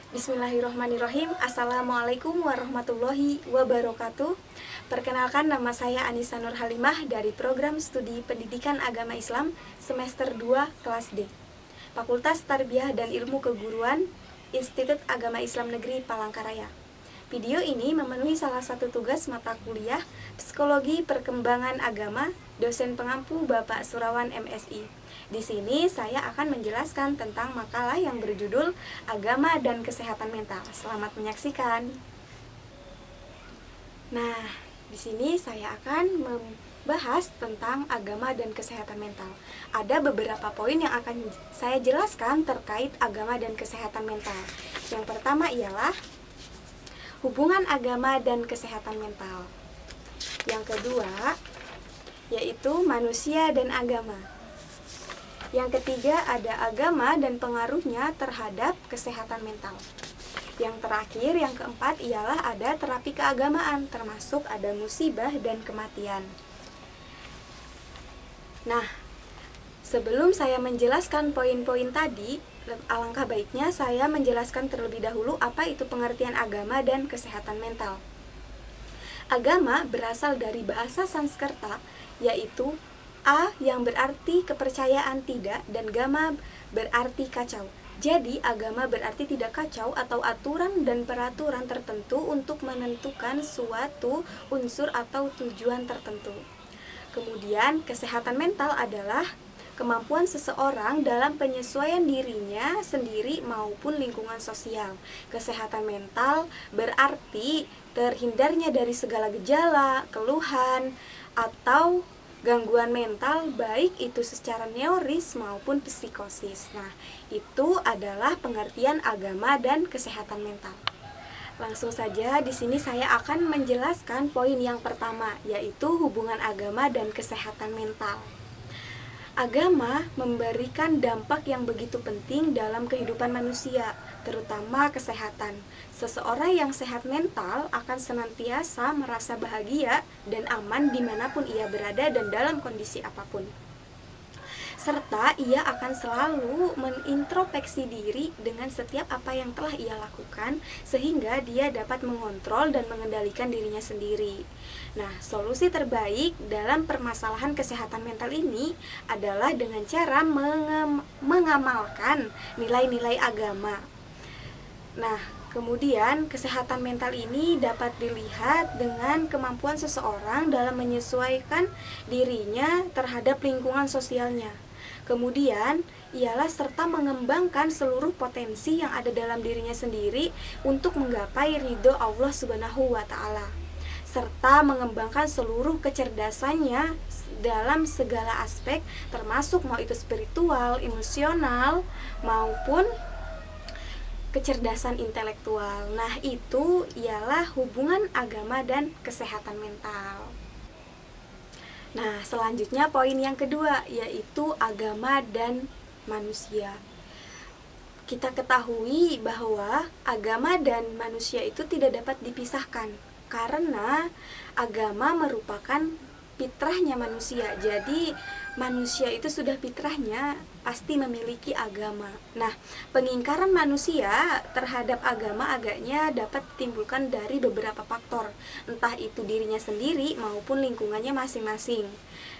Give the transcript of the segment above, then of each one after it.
Bismillahirrahmanirrahim. Assalamualaikum warahmatullahi wabarakatuh. Perkenalkan, nama saya Anissa Nur Halimah dari Program Studi Pendidikan Agama Islam semester 2 kelas D, Fakultas Tarbiyah dan Ilmu Keguruan, Institut Agama Islam Negeri Palangkaraya. Video ini memenuhi salah satu tugas mata kuliah Psikologi Perkembangan Agama, dosen pengampu Bapak Surawan MSI. Di sini saya akan menjelaskan tentang makalah yang berjudul Agama dan Kesehatan Mental. Selamat menyaksikan. Nah, di sini saya akan membahas tentang agama dan kesehatan mental. Ada beberapa poin yang akan saya jelaskan terkait agama dan kesehatan mental. Yang pertama ialah hubungan agama dan kesehatan mental. Yang kedua yaitu manusia dan agama. Yang ketiga ada agama dan pengaruhnya terhadap kesehatan mental. Yang terakhir, yang keempat ialah ada terapi keagamaan, termasuk ada musibah dan kematian. Nah, sebelum saya menjelaskan poin-poin tadi, alangkah baiknya saya menjelaskan terlebih dahulu apa itu pengertian agama dan kesehatan mental. Agama berasal dari bahasa Sanskerta, yaitu A yang berarti kepercayaan tidak dan gama berarti kacau. Jadi agama berarti tidak kacau atau aturan dan peraturan tertentu untuk menentukan suatu unsur atau tujuan tertentu. Kemudian kesehatan mental adalah kemampuan seseorang dalam penyesuaian dirinya sendiri maupun lingkungan sosial. Kesehatan mental berarti terhindarnya dari segala gejala, keluhan, atau gangguan mental baik itu secara neuris maupun psikosis. Nah, itu adalah pengertian agama dan kesehatan mental. Langsung saja di sini saya akan menjelaskan poin yang pertama, yaitu hubungan agama dan kesehatan mental. Agama memberikan dampak yang begitu penting dalam kehidupan manusia, terutama kesehatan. Seseorang yang sehat mental akan senantiasa merasa bahagia dan aman dimanapun ia berada dan dalam kondisi apapun. Serta ia akan selalu menintrospeksi diri dengan setiap apa yang telah ia lakukan, sehingga dia dapat mengontrol dan mengendalikan dirinya sendiri. Nah, solusi terbaik dalam permasalahan kesehatan mental ini adalah dengan cara mengamalkan nilai-nilai agama. Nah, kemudian kesehatan mental ini dapat dilihat dengan kemampuan seseorang dalam menyesuaikan dirinya terhadap lingkungan sosialnya. Kemudian ialah serta mengembangkan seluruh potensi yang ada dalam dirinya sendiri untuk menggapai ridho Allah Subhanahu wa Ta'ala, serta mengembangkan seluruh kecerdasannya dalam segala aspek, termasuk mau itu spiritual, emosional, maupun kecerdasan intelektual. Nah, itu ialah hubungan agama dan kesehatan mental. Nah, selanjutnya poin yang kedua, yaitu agama dan manusia. Kita ketahui bahwa agama dan manusia itu tidak dapat dipisahkan, karena agama merupakan fitrahnya manusia. Jadi manusia itu sudah fitrahnya pasti memiliki agama. Nah, pengingkaran manusia terhadap agama agaknya dapat ditimbulkan dari beberapa faktor, entah itu dirinya sendiri maupun lingkungannya masing-masing.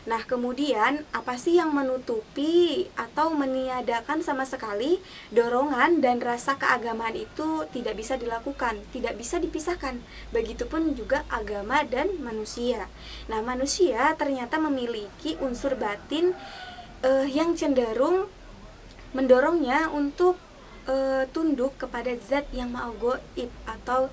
Nah, kemudian apa sih yang menutupi atau meniadakan sama sekali dorongan dan rasa keagamaan itu tidak bisa dilakukan, tidak bisa dipisahkan. Begitupun juga agama dan manusia. Nah, manusia ternyata memiliki unsur batin yang cenderung mendorongnya untuk tunduk kepada zat yang maha gaib atau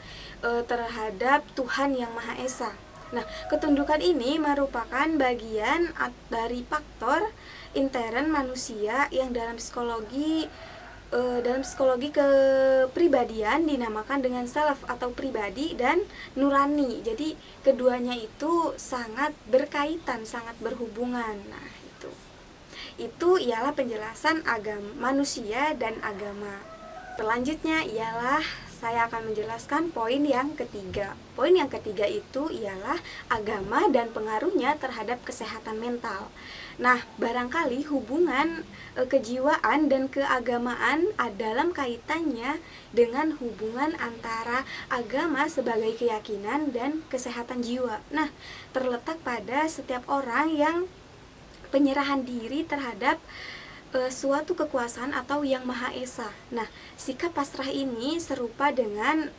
terhadap Tuhan yang Maha Esa. Nah, ketundukan ini merupakan bagian dari faktor intern manusia yang dalam psikologi kepribadian dinamakan dengan self atau pribadi dan nurani. Jadi keduanya itu sangat berkaitan, sangat berhubungan. Nah, itu ialah penjelasan agama manusia dan agama. Selanjutnya ialah saya akan menjelaskan poin yang ketiga. Poin yang ketiga itu ialah agama dan pengaruhnya terhadap kesehatan mental. Nah, barangkali hubungan kejiwaan dan keagamaan dalam kaitannya dengan hubungan antara agama sebagai keyakinan dan kesehatan jiwa. Nah, terletak pada setiap orang yang penyerahan diri terhadap suatu kekuasaan atau yang Maha Esa. Nah, sikap pasrah ini serupa dengan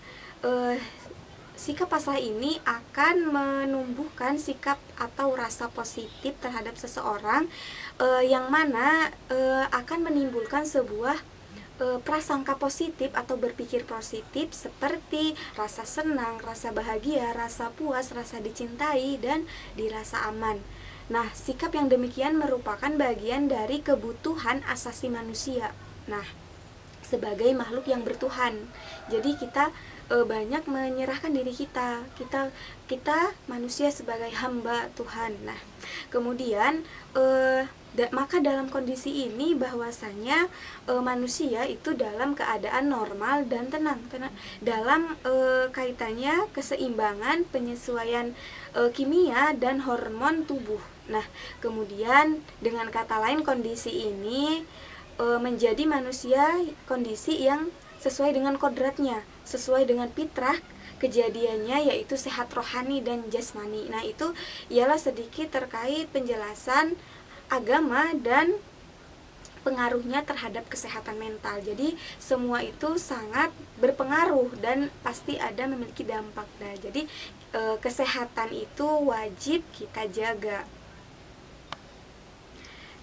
sikap pasrah ini akan menumbuhkan sikap atau rasa positif terhadap seseorang yang mana akan menimbulkan sebuah prasangka positif atau berpikir positif seperti rasa senang, rasa bahagia, rasa puas, rasa dicintai, dan dirasa aman. Nah, sikap yang demikian merupakan bagian dari kebutuhan asasi manusia. Nah, sebagai makhluk yang bertuhan. Jadi kita banyak menyerahkan diri kita. Kita manusia sebagai hamba Tuhan. Nah, kemudian maka dalam kondisi ini bahwasanya manusia itu dalam keadaan normal dan tenang dalam kaitannya keseimbangan penyesuaian kimia dan hormon tubuh. Nah, kemudian dengan kata lain kondisi ini menjadi manusia kondisi yang sesuai dengan kodratnya, sesuai dengan fitrah kejadiannya, yaitu sehat rohani dan jasmani. Nah, itu ialah sedikit terkait penjelasan agama dan pengaruhnya terhadap kesehatan mental. Jadi semua itu sangat berpengaruh dan pasti ada memiliki dampak. Nah, jadi kesehatan itu wajib kita jaga.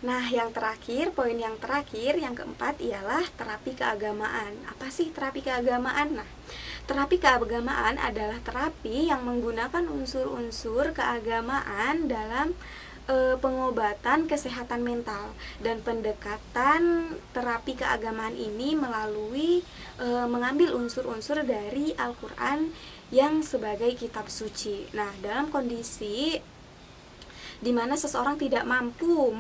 Nah, yang terakhir, poin yang terakhir, yang keempat ialah terapi keagamaan. Apa sih terapi keagamaan? Nah, terapi keagamaan adalah terapi yang menggunakan unsur-unsur keagamaan dalam pengobatan kesehatan mental, dan pendekatan terapi keagamaan ini melalui mengambil unsur-unsur dari Al-Quran yang sebagai kitab suci. Nah, dalam kondisi di mana seseorang tidak mampu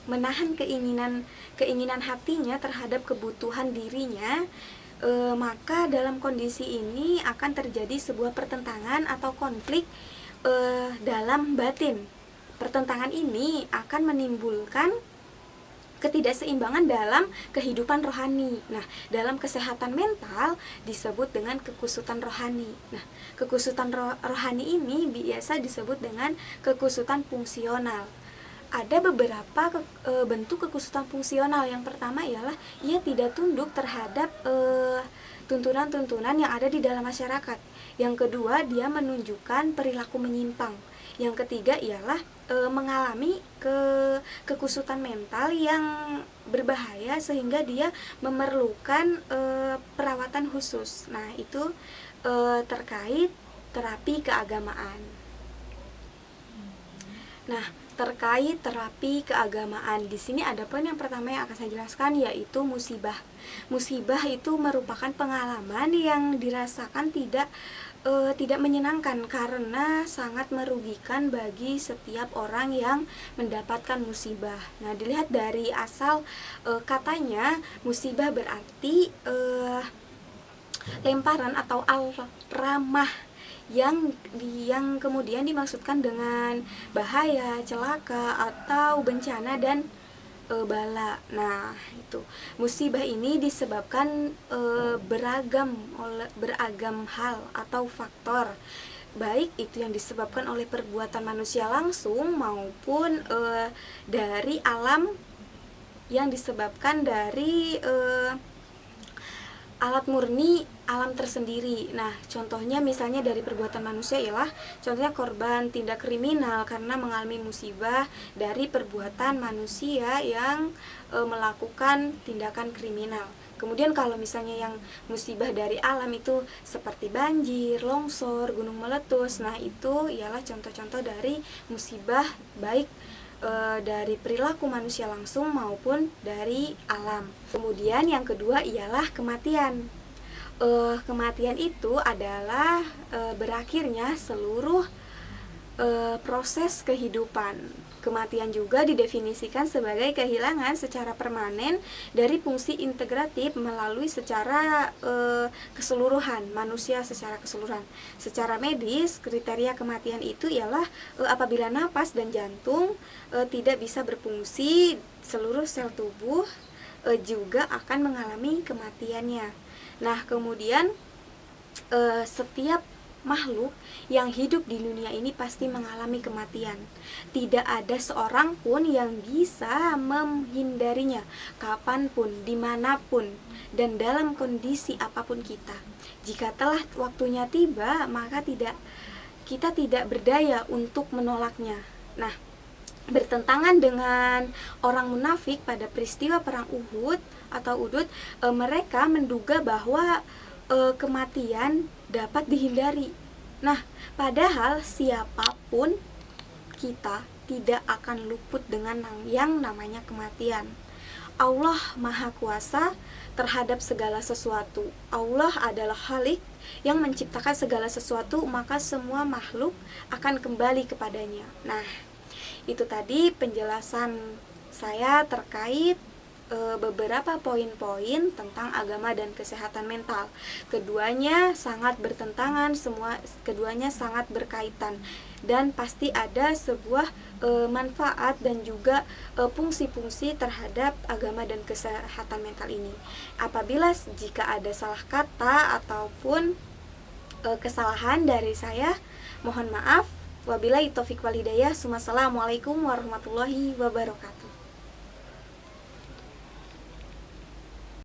menahan keinginan hatinya terhadap kebutuhan dirinya, maka dalam kondisi ini akan terjadi sebuah pertentangan atau konflik dalam batin. Pertentangan ini akan menimbulkan ketidakseimbangan dalam kehidupan rohani. Nah, dalam kesehatan mental disebut dengan kekusutan rohani. Nah, kekusutan rohani ini biasa disebut dengan kekusutan fungsional. Ada beberapa bentuk kekusutan fungsional. Yang pertama ialah ia tidak tunduk terhadap tuntunan-tuntunan yang ada di dalam masyarakat. Yang kedua, dia menunjukkan perilaku menyimpang. Yang ketiga ialah mengalami kekusutan mental yang berbahaya sehingga dia memerlukan perawatan khusus. Nah, itu terkait terapi keagamaan. Nah, terkait terapi keagamaan, di sini ada poin yang pertama yang akan saya jelaskan, yaitu musibah. Musibah itu merupakan pengalaman yang dirasakan tidak menyenangkan karena sangat merugikan bagi setiap orang yang mendapatkan musibah. Nah, dilihat dari asal katanya, musibah berarti lemparan atau al-ramah yang kemudian dimaksudkan dengan bahaya, celaka, atau bencana dan bala. Nah, itu musibah ini disebabkan beragam hal atau faktor, baik itu yang disebabkan oleh perbuatan manusia langsung maupun dari alam, yang disebabkan dari alat murni alam tersendiri. Nah, contohnya misalnya dari perbuatan manusia ialah contohnya korban tindak kriminal karena mengalami musibah dari perbuatan manusia yang melakukan tindakan kriminal. Kemudian kalau misalnya yang musibah dari alam itu seperti banjir, longsor, gunung meletus, nah itu ialah contoh-contoh dari musibah baik dari perilaku manusia langsung maupun dari alam. Kemudian yang kedua ialah kematian. Kematian itu adalah berakhirnya seluruh proses kehidupan. Kematian juga didefinisikan sebagai kehilangan secara permanen dari fungsi integratif melalui secara keseluruhan manusia secara keseluruhan. Secara medis, kriteria kematian itu ialah apabila napas dan jantung tidak bisa berfungsi, seluruh sel tubuh juga akan mengalami kematiannya. Nah, kemudian setiap makhluk yang hidup di dunia ini pasti mengalami kematian. Tidak ada seorang pun yang bisa menghindarinya, kapanpun, dimanapun, dan dalam kondisi apapun kita. Jika telah waktunya tiba, maka kita tidak berdaya untuk menolaknya. Nah, bertentangan dengan orang munafik pada peristiwa perang Uhud, mereka menduga bahwa kematian dapat dihindari. Nah, padahal siapapun kita tidak akan luput dengan yang namanya kematian. Allah Maha Kuasa terhadap segala sesuatu. Allah adalah Khalik yang menciptakan segala sesuatu, maka semua makhluk akan kembali kepadanya. Nah, itu tadi penjelasan saya terkait beberapa poin-poin tentang agama dan kesehatan mental. Keduanya sangat bertentangan, keduanya sangat berkaitan, dan pasti ada sebuah manfaat dan juga fungsi-fungsi terhadap agama dan kesehatan mental ini. Apabila jika ada salah kata ataupun kesalahan dari saya, mohon maaf. Wabillahi taufik walhidayah. Assalamualaikum warahmatullahi wabarakatuh.